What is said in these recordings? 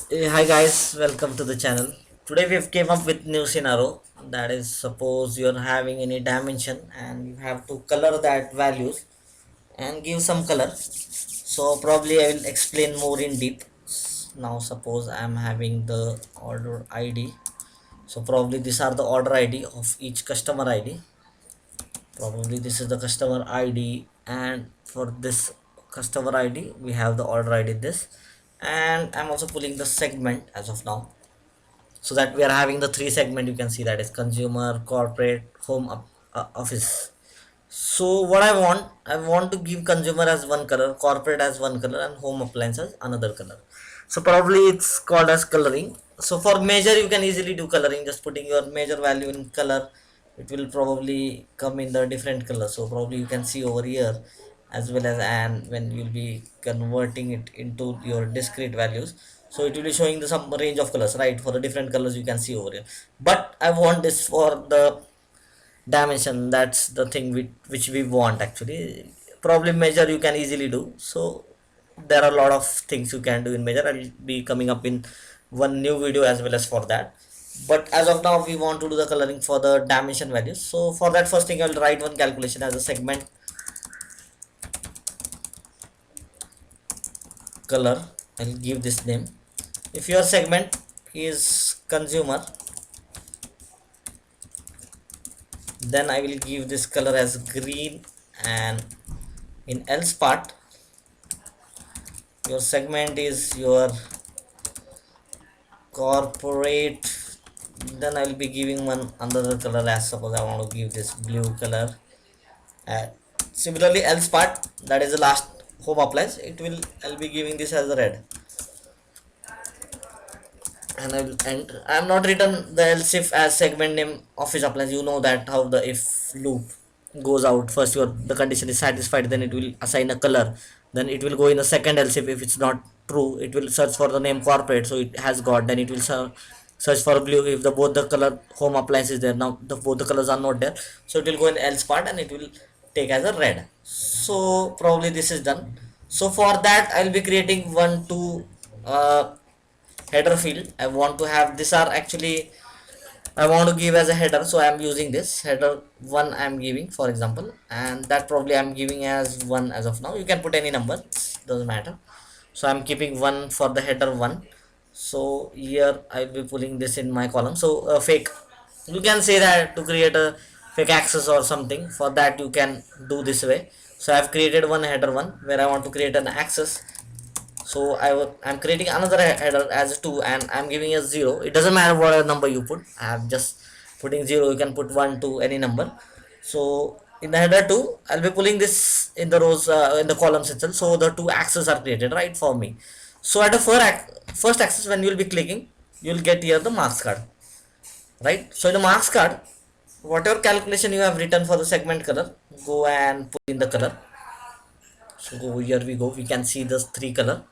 Hi guys, welcome to the channel. Today we've came up with new scenario, that is, suppose you're having any dimension and you have to color that values and give some color. So probably I will explain more in deep. Now suppose I'm having the order ID. So probably these are the order ID of each customer ID. Probably this is the customer ID, and for this customer ID we have the order ID this, and I'm also pulling the segment as of now, so that we are having the three segment. You can see that is consumer, corporate, home, office. So what I want to give consumer as one color, corporate as one color, and home appliance as another color. So probably it's called as coloring. So for measure you can easily do coloring, just putting your measure value in color. It will probably come in the different color. So probably you can see over here as well as, and when you'll be converting it into your discrete values, so it will be showing the some range of colors, right? For the different colors you can see over here. But I want this for the dimension. That's the thing which we want actually. Probably measure you can easily do. So there are a lot of things you can do in measure. I'll be coming up in one new video as well as for that, but as of now we want to do the coloring for the dimension values. So for that, first thing I'll write one calculation as a segment color. I'll give this name. If your segment is consumer, then I will give this color as green, and in else part your segment is your corporate, then I will be giving one another color. As suppose I want to give this blue color. uh, Similarly else part, that is the last home appliance, it will, I'll be giving this as a red. And I'm not written the else if as segment name office appliance. You know that how the if loop goes out. First your the condition is satisfied, then it will assign a color, then it will go in a second else if it's not true, it will search for the name corporate, so it has got, then it will search for blue if the both the color home appliance is there. Now the both the colors are not there, so it will go in else part and it will take as a red. So probably this is done. So for that I'll be creating one two header field. I want to have, these are actually I want to give as a header, so I'm using this header one I'm giving for example, and that probably I'm giving as one as of now. You can put any number, doesn't matter. So I'm keeping one for the header one. So here I'll be pulling this in my column. So fake, you can say that to create a fake access or something, for that you can do this way. So I've created one header one where I want to create an access. So I'm creating another header as 2 and I'm giving a 0. It doesn't matter what number you put, I'm just putting 0. You can put 1 2 any number. So in the header 2 I'll be pulling this in the rows, in the columns itself, so the two axes are created right for me. So at the first axis, when you'll be clicking, you'll get here the marks card, right? So in the marks card, whatever calculation you have written for the segment color, go and put in the color. So here we go, we can see this three color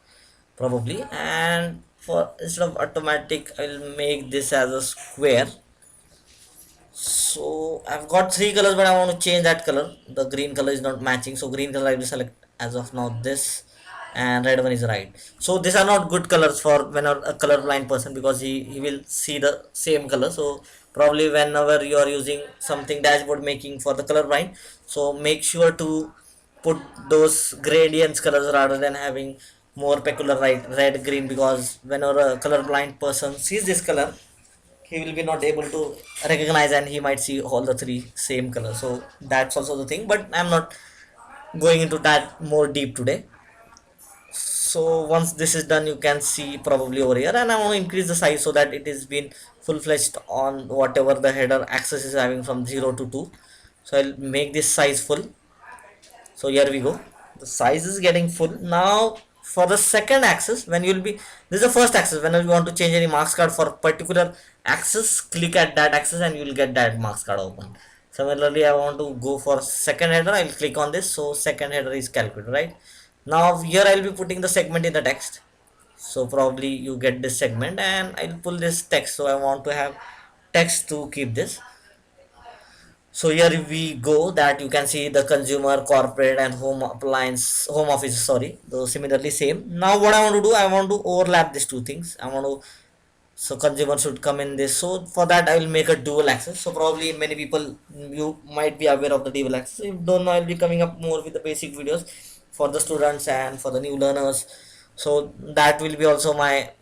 probably, and for instead of automatic I'll make this as a square. So I've got three colors, but I want to change that color. The green color is not matching, so green color I will select as of now this, and red one is right. So these are not good colors for when a color blind person, because he will see the same color. So probably whenever you are using something dashboard making for the color blind, so make sure to put those gradients colors rather than having more peculiar red green, because whenever a color blind person sees this color, he will be not able to recognize and he might see all the three same color. So that's also the thing, but I'm not going into that more deep today. So once this is done, you can see probably over here, and I want to increase the size so that it is been full-fledged on whatever the header access is having from 0 to 2. So I'll make this size full. So here we go, the size is getting full. Now for the second axis, when you'll be, this is the first axis, whenever you want to change any marks card for particular axis, click at that axis and you will get that marks card open. Similarly, I want to go for second header, I'll click on this, so second header is calculated, right? Now here I'll be putting the segment in the text. So probably you get this segment, and I'll pull this text. So I want to have text to keep this. So here we go that you can see the consumer, corporate, and home office, sorry, though similarly same. Now what I want to do, I want to overlap these two things. I want to, so consumer should come in this. So for that I will make a dual access. So probably many people, you might be aware of the dual access. If you don't know, I'll be coming up more with the basic videos for the students and for the new learners. So that will be also my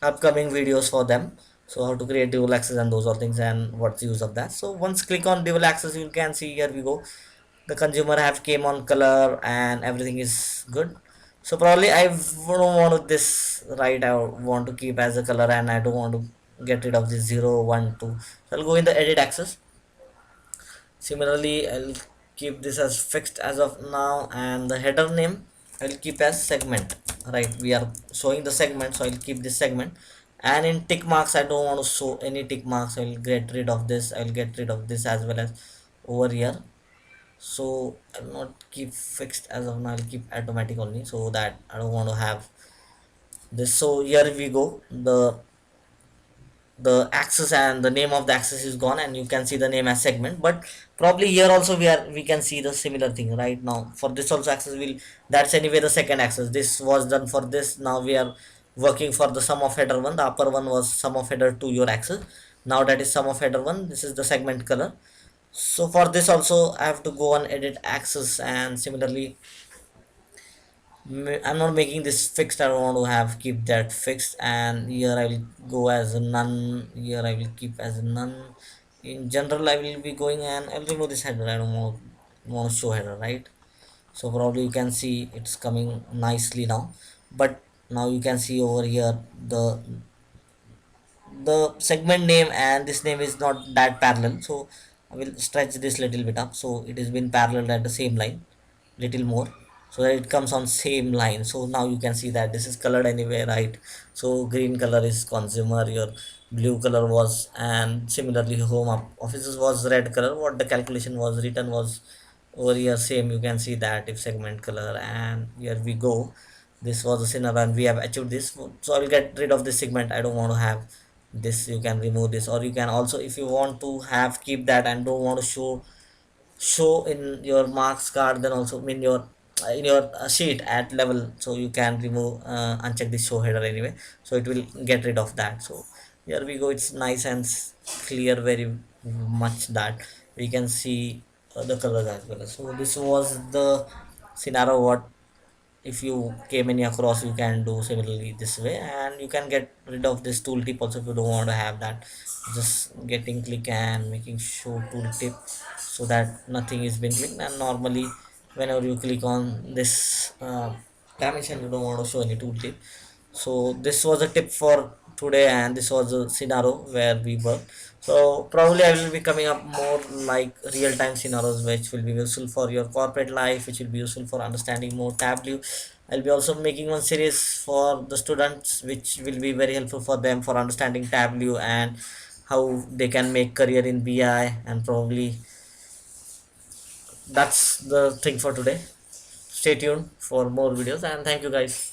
upcoming videos for them. So how to create dual access and those all things and what's the use of that. So once click on dual access, you can see here we go, the consumer have came on color and everything is good. So probably I don't want this, right? I want to keep as a color and I don't want to get rid of this 0 1 2. So I'll go in the edit access. Similarly, I'll keep this as fixed as of now, and the header name I'll keep as segment. Right, we are showing the segment, so I'll keep this segment. And in tick marks, I don't want to show any tick marks. I'll get rid of this. I'll get rid of this as well as over here. So I'll not keep fixed as of now. I'll keep automatic only, so that I don't want to have this. So here we go. The axis and the name of the axis is gone, and you can see the name as segment. But probably here also we can see the similar thing right now. For this also axis will, that's anyway the second axis. This was done for this. Now we are working for the sum of header 1. The upper one was sum of header 2 your axis. Now that is sum of header 1. This is the segment color. So for this also I have to go on edit axis, and similarly I'm not making this fixed. I don't want to have keep that fixed, and here I will go as a none. Here I will keep as a none. In general I will be going, and I'll remove this header. I don't want to show header, right? So probably you can see it's coming nicely now. But now you can see over here the segment name and this name is not that parallel. So I will stretch this little bit up, so it has been parallel at the same line little more, so that it comes on same line. So now you can see that this is colored anyway, right? So green color is consumer, your blue color was, and similarly offices was red color. What the calculation was written was over here same. You can see that if segment color, and here we go. This was a scenario and we have achieved this. So I will get rid of this segment. I don't want to have this. You can remove this, or you can also, if you want to have keep that and don't want to show in your marks card, then also in your sheet at level, so you can remove, uncheck this show header anyway, so it will get rid of that. So here we go, it's nice and clear very much that we can see the colors as well. So this was the scenario. What if you came any across, you can do similarly this way, and you can get rid of this tooltip also if you don't want to have that. Just getting click and making show tooltip, so that nothing is being clicked. And normally whenever you click on this dimension, you don't want to show any tooltip. So this was a tip for today, and this was a scenario where we worked. So probably I will be coming up more like real-time scenarios which will be useful for your corporate life, which will be useful for understanding more Tableau. I'll be also making one series for the students which will be very helpful for them for understanding Tableau and how they can make career in BI. And probably that's the thing for today. Stay tuned for more videos, and thank you guys.